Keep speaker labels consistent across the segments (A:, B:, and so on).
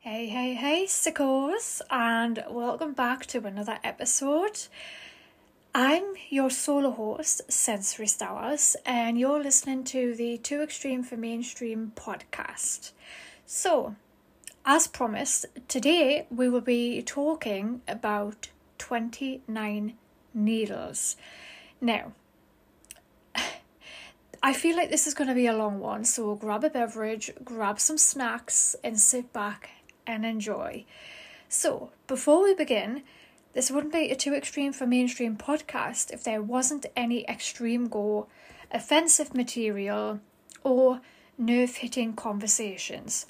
A: Hey, sickos, and welcome back to another episode. I'm your solo host, Sensory Stowers, and you're listening to the Too Extreme for Mainstream podcast. So, as promised, today we will be talking about 29 Needles. Now, I feel like this is going to be a long one, so grab a beverage, grab some snacks, and sit back and enjoy. So, before we begin, this wouldn't be a Too Extreme for Mainstream podcast if there wasn't any extreme gore, offensive material, or nerve-hitting conversations.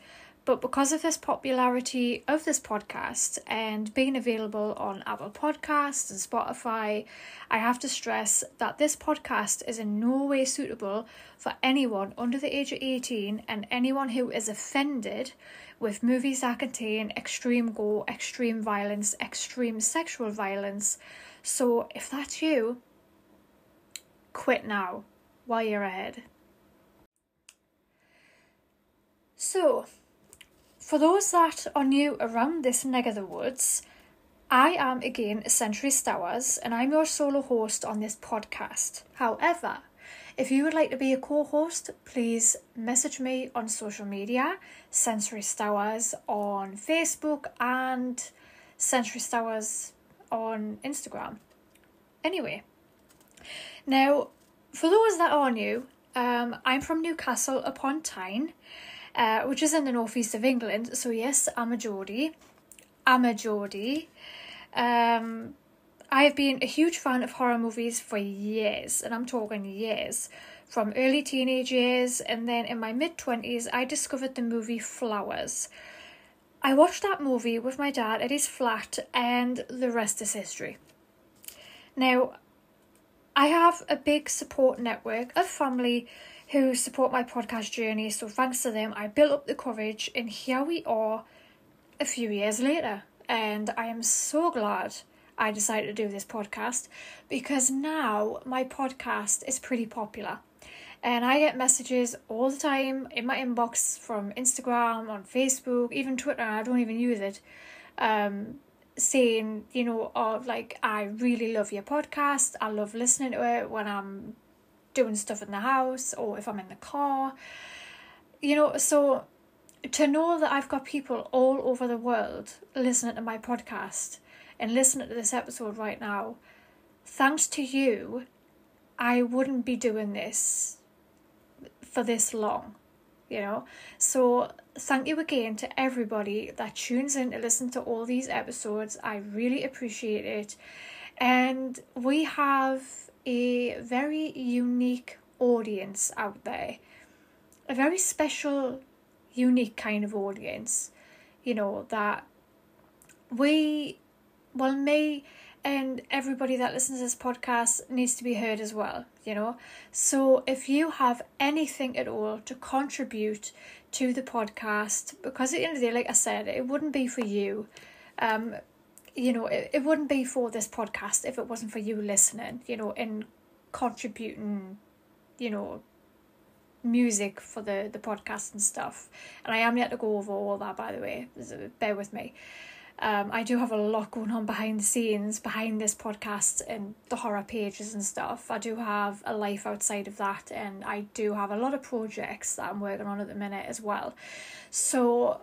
A: But because of this popularity of this podcast and being available on Apple Podcasts and Spotify, I have to stress that this podcast is in no way suitable for anyone under the age of 18 and anyone who is offended with movies that contain extreme gore, extreme violence, extreme sexual violence. So if that's you, quit now while you're ahead. So, for those that are new around this neck of the woods, I am again Sensory Stowers and I'm your solo host on this podcast. However, if you would like to be a co-host, please message me on social media, Sensory Stowers on Facebook and Sensory Stowers on Instagram. Anyway, now for those that are new, I'm from Newcastle upon Tyne, which is in the northeast of England. So yes, I'm a Geordie. I have been a huge fan of horror movies for years, and I'm talking years, from early teenage years, and then in my mid-20s, I discovered the movie Flowers. I watched that movie with my dad at his flat, and the rest is history. Now, I have a big support network of family who support my podcast journey, so thanks to them, I built up the courage, and here we are a few years later, and I am so glad I decided to do this podcast because now my podcast is pretty popular and I get messages all the time in my inbox from Instagram, on Facebook, even Twitter. I don't even use it, saying, I really love your podcast. I love listening to it when I'm doing stuff in the house or if I'm in the car, so to know that I've got people all over the world listening to my podcast and listening to this episode right now, thanks to you, I wouldn't be doing this for this long, So thank you again to everybody that tunes in to listen to all these episodes. I really appreciate it. And we have a very unique audience out there, a very special, unique kind of audience, that me and everybody that listens to this podcast needs to be heard as well, So if you have anything at all to contribute to the podcast, because at the end of the day, like I said, it wouldn't be for you. It wouldn't be for this podcast if it wasn't for you listening, and contributing, music for the podcast and stuff. And I am yet to go over all that, by the way, bear with me. I do have a lot going on behind the scenes, behind this podcast and the horror pages and stuff. I do have a life outside of that, and I do have a lot of projects that I'm working on at the minute as well. So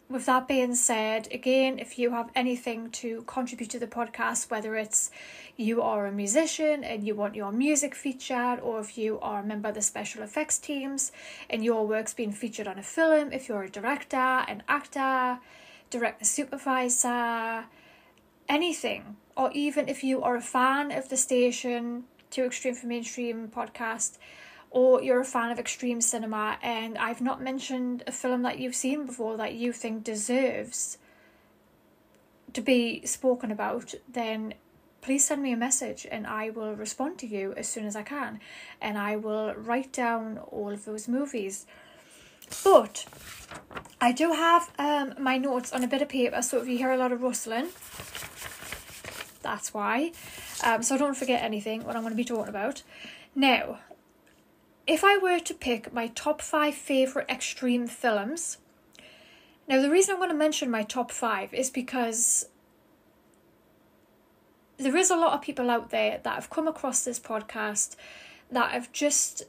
A: with that being said, again, if you have anything to contribute to the podcast, whether it's you are a musician and you want your music featured, or if you are a member of the special effects teams and your work's being featured on a film, if you're a director, an actor, director supervisor, anything, or even if you are a fan of the station Too Extreme for Mainstream podcast, or you're a fan of extreme cinema and I've not mentioned a film that you've seen before that you think deserves to be spoken about, then please send me a message and I will respond to you as soon as I can, and I will write down all of those movies. But I do have my notes on a bit of paper, so if you hear a lot of rustling, that's why. So don't forget anything what I'm going to be talking about. Now, if I were to pick my top 5 favourite extreme films, Now, the reason I'm going to mention my top 5 is because there is a lot of people out there that have come across this podcast that have just,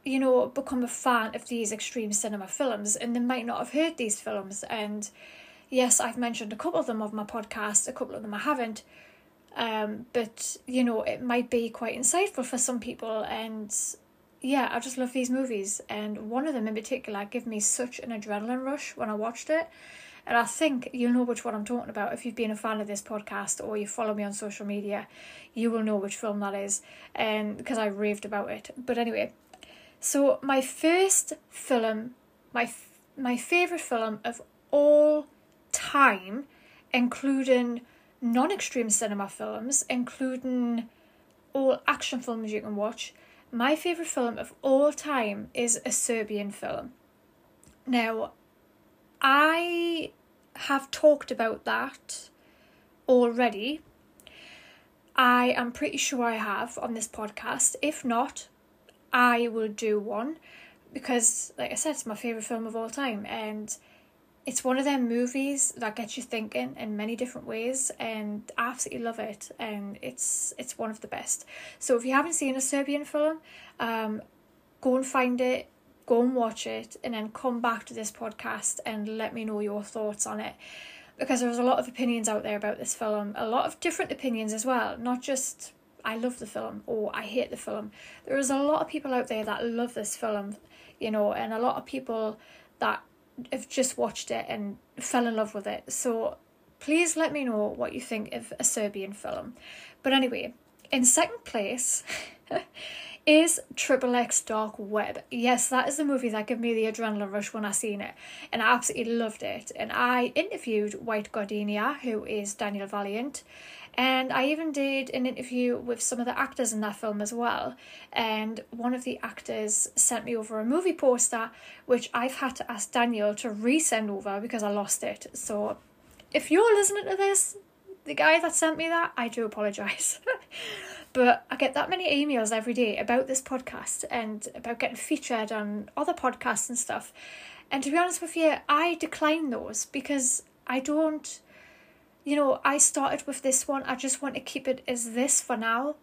A: you know, become a fan of these extreme cinema films, and they might not have heard these films. And yes, I've mentioned a couple of them on my podcast, a couple of them I haven't. But, you know, it might be quite insightful for some people. And yeah, I just love these movies. And one of them in particular gave me such an adrenaline rush when I watched it. And I think you'll know which one I'm talking about. If you've been a fan of this podcast or you follow me on social media, you will know which film that is. And because I raved about it. But anyway, so my first film, my favourite film of all time, including non-extreme cinema films, including all action films you can watch, my favourite film of all time is a Serbian film. Now, I have talked about that already. I am pretty sure I have on this podcast. If not, I will do one because, like I said, it's my favourite film of all time, and it's one of them movies that gets you thinking in many different ways, and I absolutely love it, and it's one of the best. So if you haven't seen a Serbian film, go and find it, go and watch it, and then come back to this podcast and let me know your thoughts on it. Because there's a lot of opinions out there about this film, a lot of different opinions as well, not just I love the film or I hate the film. There is a lot of people out there that love this film, you know, and a lot of people that have just watched it and fell in love with it. So please let me know what you think of a Serbian film. But anyway, in second place is XXX Dark Web. Yes, that is the movie that gave me the adrenaline rush when I seen it, and I absolutely loved it. And I interviewed White Gardenia, who is Daniel Valiant, and I even did an interview with some of the actors in that film as well. And one of the actors sent me over a movie poster, which I've had to ask Daniel to resend over because I lost it. So if you're listening to this, the guy that sent me that, I do apologise. But I get that many emails every day about this podcast and about getting featured on other podcasts and stuff. And to be honest with you, I decline those because I don't, you know, I started with this one. I just want to keep it as this for now.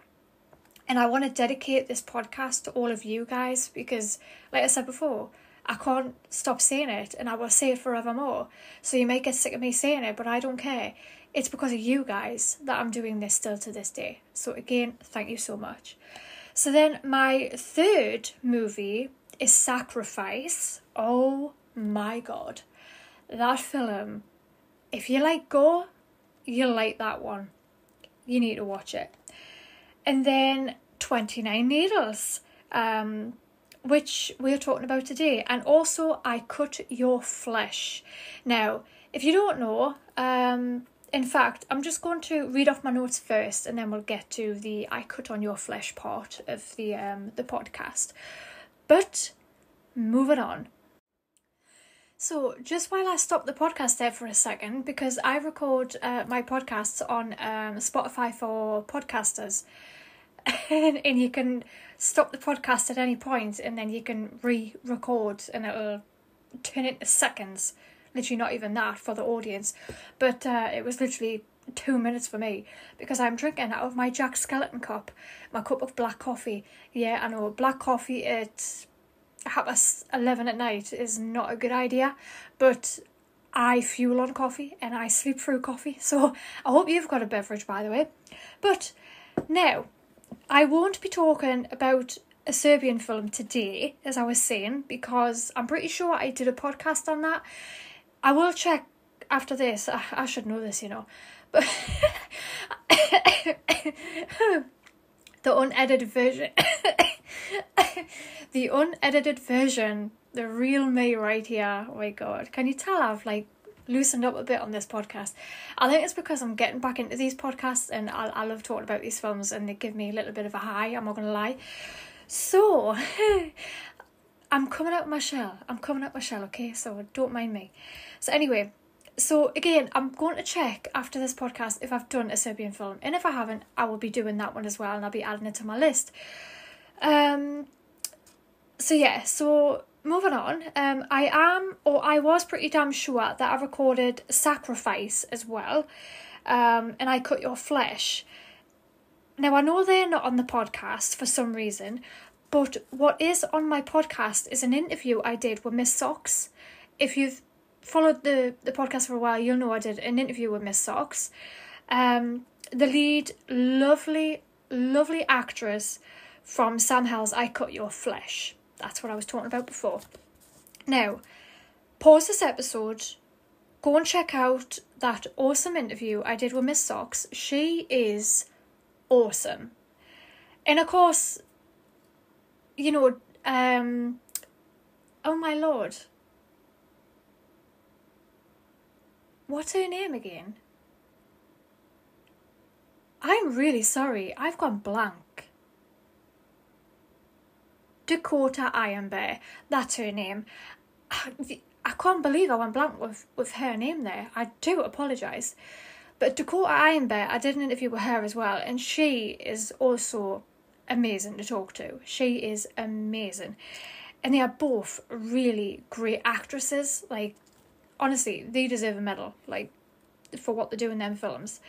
A: And I want to dedicate this podcast to all of you guys because, like I said before, I can't stop saying it and I will say it forevermore. So you might get sick of me saying it, but I don't care. It's because of you guys that I'm doing this still to this day. So again, thank you so much. So then my third movie is Sacrifice. Oh my God. That film, if you like gore, you'll like that one. You need to watch it. And then 29 Needles, which we're talking about today. And also I Cut Your Flesh. Now, if you don't know, in fact, I'm just going to read off my notes first and then we'll get to the I Cut On Your Flesh part of the podcast. But moving on. So just while I stop the podcast there for a second, because I record my podcasts on Spotify for podcasters, and you can stop the podcast at any point and then you can re-record and it'll turn into seconds. Literally not even that for the audience, but it was literally 2 minutes for me because I'm drinking out of my Jack Skellington cup, my cup of black coffee. Yeah, I know, black coffee at 11:30 at night is not a good idea, but I fuel on coffee and I sleep through coffee, so I hope you've got a beverage, by the way. But now, I won't be talking about a Serbian film today, as I was saying, because I'm pretty sure I did a podcast on that. I will check after this. I should know this, you know. But the unedited version. The unedited version. The real me right here. Oh my God. Can you tell I've loosened up a bit on this podcast? I think it's because I'm getting back into these podcasts and I love talking about these films and they give me a little bit of a high. I'm not going to lie. So, I'm coming out my shell, okay? So don't mind me. So anyway, so again, I'm going to check after this podcast if I've done a Serbian film. And if I haven't, I will be doing that one as well and I'll be adding it to my list. So yeah, so moving on, I was pretty damn sure that I recorded Sacrifice as well, and I Cut Your Flesh. Now, I know they're not on the podcast for some reason, but what is on my podcast is an interview I did with Miss Socks. If you've followed the podcast for a while, you'll know I did an interview with Miss Socks. The lead, lovely actress from Sam Hell's I Cut Your Flesh. That's what I was talking about before. Now, pause this episode, go and check out that awesome interview I did with Miss Socks. She is awesome. And of course, you know, oh my lord. What's her name again? I'm really sorry, I've gone blank. Dakota Ironbear, that's her name. I can't believe I went blank with her name there. I do apologise. But Dakota Ironbear, I did an interview with her as well, and she is also amazing to talk to. She is amazing. And they are both really great actresses. Like, honestly, they deserve a medal, like, for what they do in them films.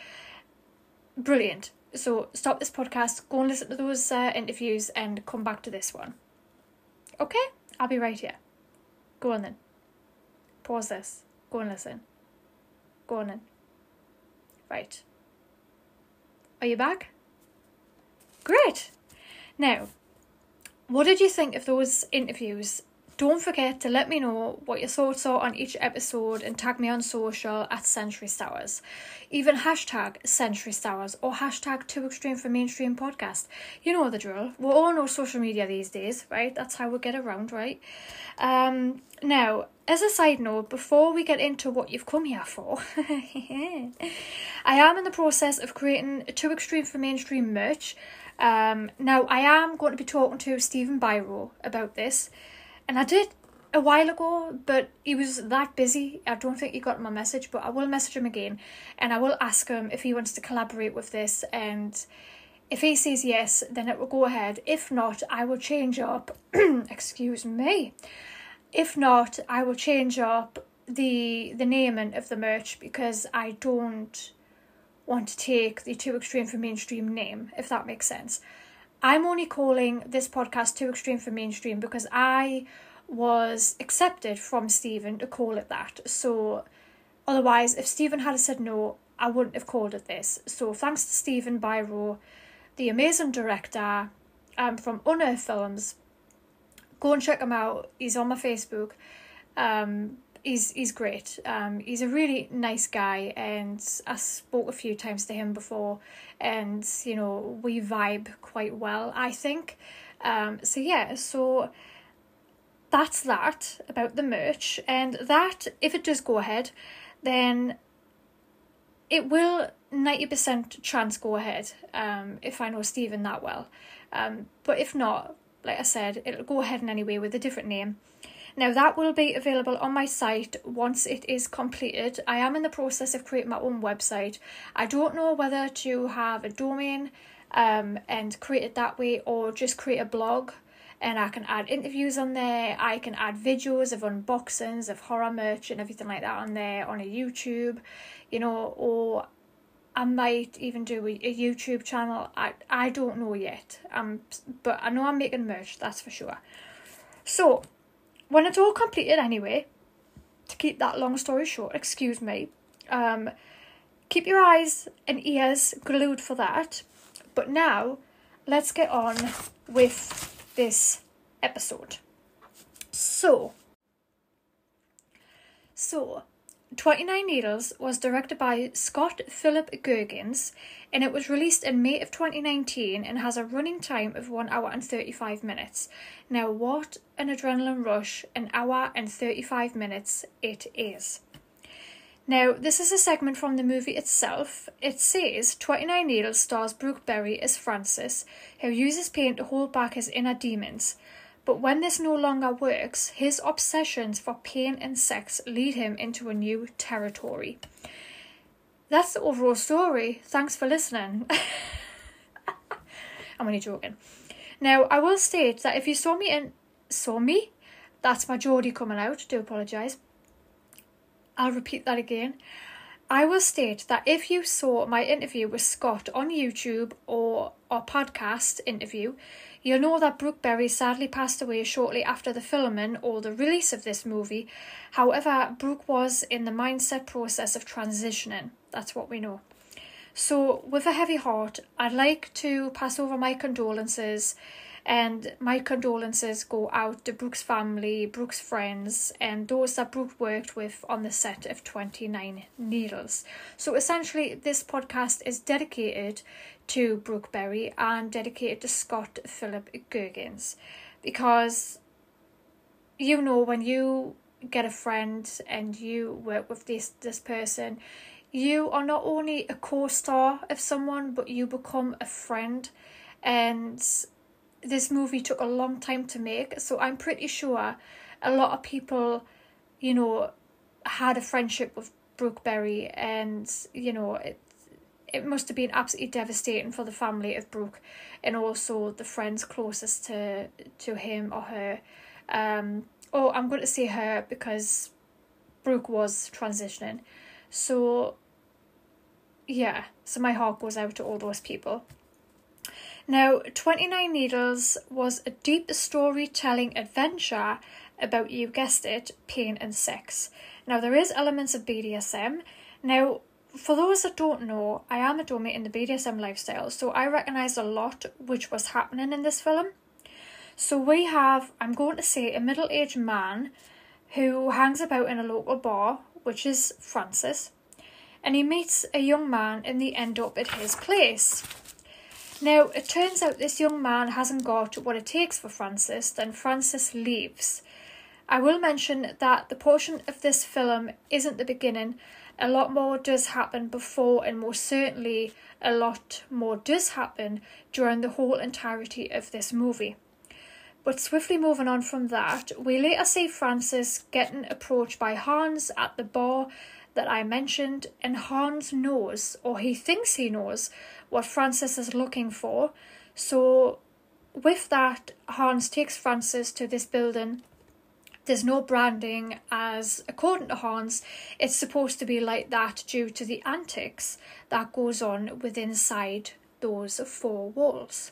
A: Brilliant. So stop this podcast, go and listen to those interviews and come back to this one. Okay? I'll be right here. Go on then. Pause this. Go and listen. Go on then. Right. Are you back? Great. Now, what did you think of those interviews? Don't forget to let me know what your thoughts are on each episode and tag me on social at Century Stowers. Even hashtag Century Stowers or hashtag Too Extreme for Mainstream Podcast. You know the drill. We're all on social media these days, right? That's how we get around, right? Now, as a side note, before we get into what you've come here for, I am in the process of creating Too Extreme for Mainstream merch. Now, I am going to be talking to Stephen Byro about this. And I did a while ago, but he was that busy. I don't think he got my message, but I will message him again. And I will ask him if he wants to collaborate with this. And if he says yes, then it will go ahead. If not, I will change up, excuse me. If not, I will change up the naming of the merch because I don't want to take the Too Extreme for Mainstream name, if that makes sense. I'm only calling this podcast Too Extreme for Mainstream because I was accepted from Stephen to call it that. So otherwise, if Stephen had said no, I wouldn't have called it this. So thanks to Stephen Byro, the amazing director from Unearth Films. Go and check him out. He's on my Facebook. He's great. He's a really nice guy, and I spoke a few times to him before, and you know, we vibe quite well, I think. So that's that about the merch, and that if it does go ahead, then it will 90% chance go ahead. If I know Stephen that well, but if not, like I said, it'll go ahead in any way with a different name. Now, that will be available on my site once it is completed. I am in the process of creating my own website. I don't know whether to have a domain and create it that way or just create a blog, and I can add interviews on there. I can add videos of unboxings of horror merch and everything like that on there on a YouTube, you know, or I might even do a YouTube channel. I don't know yet. But I know I'm making merch, that's for sure. So when it's all completed anyway, to keep that long story short, excuse me, keep your eyes and ears glued for that. But now, let's get on with this episode. So 29 Needles was directed by Scott Philip Gurgins, and it was released in May of 2019 and has a running time of 1 hour and 35 minutes. Now, what an adrenaline rush, 1 hour and 35 minutes it is. Now, this is a segment from the movie itself. It says 29 Needles stars Brooke Berry as Francis, who uses pain to hold back his inner demons. But when this no longer works, his obsessions for pain and sex lead him into a new territory. That's the overall story. Thanks for listening. I'm only joking. Now, I will state that if you saw me That's my Geordie coming out, do apologise. I'll repeat that again. I will state that if you saw my interview with Scott on YouTube or our podcast interview, you'll know that Brooke Berry sadly passed away shortly after the filming or the release of this movie. However, Brooke was in the mindset process of transitioning. That's what we know. So, with a heavy heart, I'd like to pass over my condolences, and my condolences go out to Brooke's family, Brooke's friends, and those that Brooke worked with on the set of 29 Needles. So essentially, this podcast is dedicated to Brooke Berry and dedicated to Scott Philip Goergens, because you know, when you get a friend and you work with this person, you are not only a co-star of someone, but you become a friend. And this movie took a long time to make, so I'm pretty sure a lot of people, you know, had a friendship with Brooke Berry, and, you know, it must have been absolutely devastating for the family of Brooke and also the friends closest to him or her. I'm going to say her because Brooke was transitioning. So, yeah, so my heart goes out to all those people. Now, 29 Needles was a deep storytelling adventure about, you guessed it, pain and sex. Now, there is elements of BDSM. Now, for those that don't know, I am a doormate in the BDSM lifestyle, so I recognise a lot which was happening in this film. So we have, I'm going to say, a middle-aged man who hangs about in a local bar, which is Francis, and he meets a young man and they end up at his place. Now, it turns out this young man hasn't got what it takes for Francis, then Francis leaves. I will mention that the portion of this film isn't the beginning. A lot more does happen before, and most certainly a lot more does happen during the whole entirety of this movie. But swiftly moving on from that, we later see Francis getting approached by Hans at the bar that I mentioned, and Hans knows, or he thinks he knows, what Francis is looking for. So with that, Hans takes Francis to this building. There's no branding, as according to Hans, it's supposed to be like that due to the antics that goes on within inside those four walls.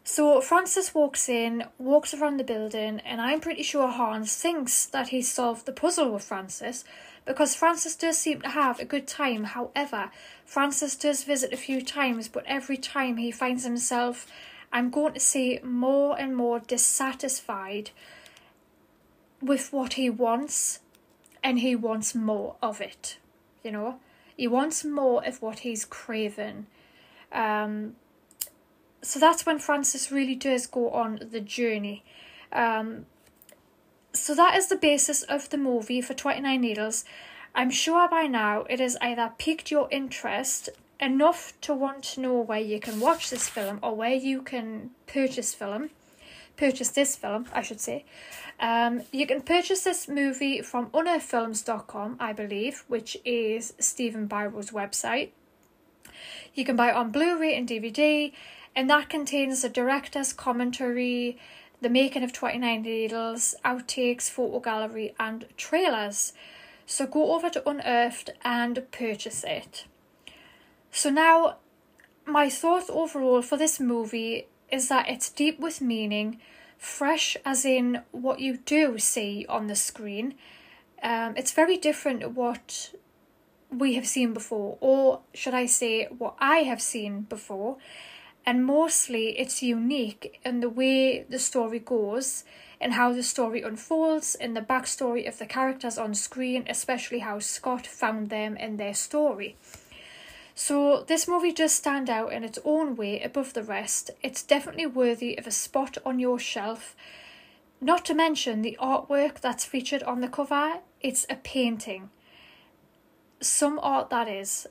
A: So Francis walks in, walks around the building, and I'm pretty sure Hans thinks that he's solved the puzzle with Francis, because Francis does seem to have a good time. However, Francis does visit a few times, but every time he finds himself, I'm going to say, more and more dissatisfied with what he wants, and he wants more of it, you know? He wants more of what he's craving. So that's when Francis really does go on the journey. So that is the basis of the movie for 29 Needles. I'm sure by now it has either piqued your interest enough to want to know where you can watch this film or where you can purchase this film, I should say. You can purchase this movie from unearthfilms.com, I believe, which is Stephen Byro's website. You can buy it on Blu-ray and DVD, and that contains the director's commentary, the making of 29 Needles, outtakes, photo gallery, and trailers. So go over to Unearthed and purchase it. So now, my thoughts overall for this movie is that it's deep with meaning, fresh as in what you do see on the screen. It's very different to what we have seen before, or should I say what I have seen before. And mostly it's unique in the way the story goes and how the story unfolds and the backstory of the characters on screen, especially how Scott found them in their story. So this movie does stand out in its own way above the rest. It's definitely worthy of a spot on your shelf. Not to mention the artwork that's featured on the cover. It's a painting. Some art that is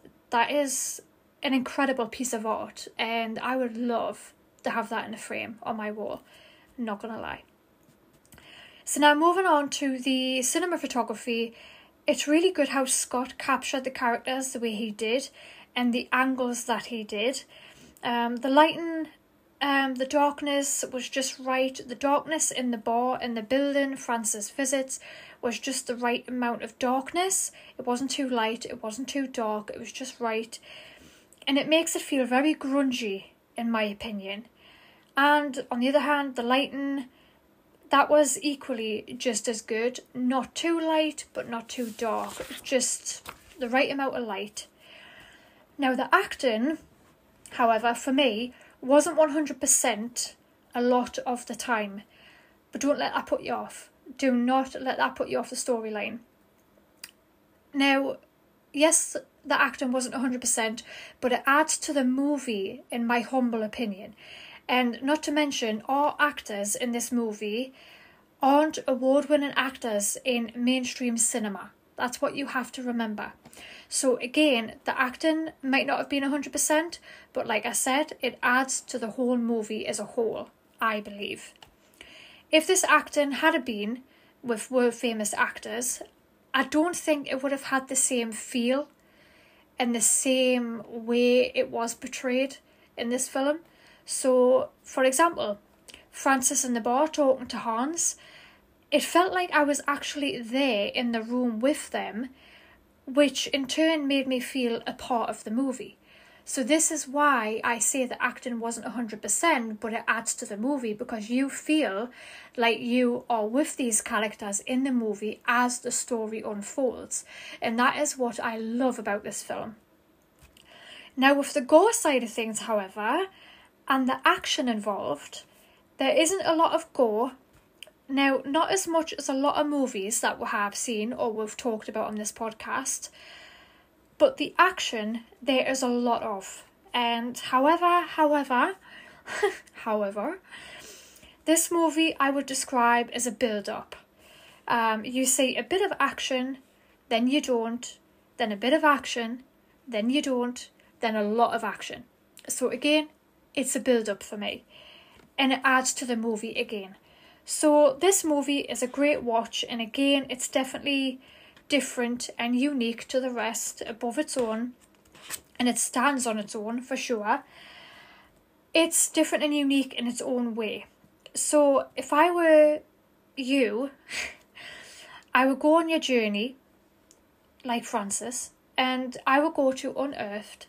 A: an incredible piece of art, and I would love to have that in a frame on my wall, not gonna lie. So now moving on to the cinematography, it's really good how Scott captured the characters the way he did and the angles that he did. The lighting The darkness was just right. The darkness in the bar, in the building Francis visits, was just the right amount of darkness. It wasn't too light, it wasn't too dark, it was just right. And it makes it feel very grungy, in my opinion. And on the other hand, the lighting, that was equally just as good. Not too light, but not too dark. Just the right amount of light. Now, the acting, however, for me, wasn't 100% a lot of the time. But don't let that put you off. Do not let that put you off the storyline. Now, yes, the acting wasn't 100%, but it adds to the movie, in my humble opinion. And not to mention, our actors in this movie aren't award-winning actors in mainstream cinema. That's what you have to remember. So again, the acting might not have been 100%, but like I said, it adds to the whole movie as a whole, I believe. If this acting had been with world-famous actors, I don't think it would have had the same feel and the same way it was portrayed in this film. So, for example, Francis in the bar talking to Hans, it felt like I was actually there in the room with them, which in turn made me feel a part of the movie. So this is why I say the acting wasn't 100%, but it adds to the movie, because you feel like you are with these characters in the movie as the story unfolds. And that is what I love about this film. Now, with the gore side of things, however, and the action involved, there isn't a lot of gore. Now, not as much as a lot of movies that we have seen or we've talked about on this podcast, but the action there is a lot of. And however, this movie I would describe as a build-up. You see a bit of action, then you don't, then a bit of action, then you don't, then a lot of action. So again, it's a build-up for me, and it adds to the movie again. So this movie is a great watch, and again, it's definitely different and unique to the rest, above its own, and it stands on its own for sure. It's different and unique in its own way. So if I were you, I would go on your journey like Francis, and I would go to Unearthed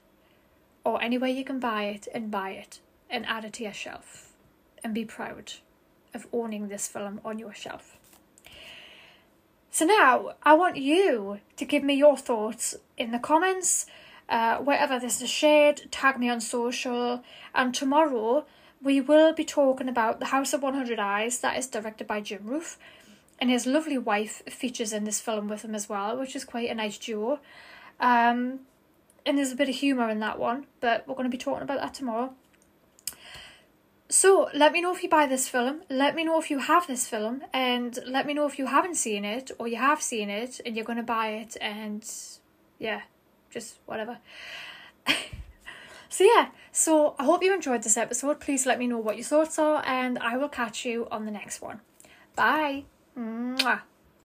A: or anywhere you can buy it and add it to your shelf and be proud of owning this film on your shelf. So now I want you to give me your thoughts in the comments, wherever this is shared. Tag me on social, and tomorrow we will be talking about The House of 100 Eyes, that is directed by Jim Roof, and his lovely wife features in this film with him as well, which is quite a nice duo. And there's a bit of humour in that one, but we're going to be talking about that tomorrow. So let me know if you buy this film, let me know if you have this film, and let me know if you haven't seen it or you have seen it and you're going to buy it, and yeah, just whatever. So I hope you enjoyed this episode. Please let me know what your thoughts are, and I will catch you on the next one. Bye. Mwah.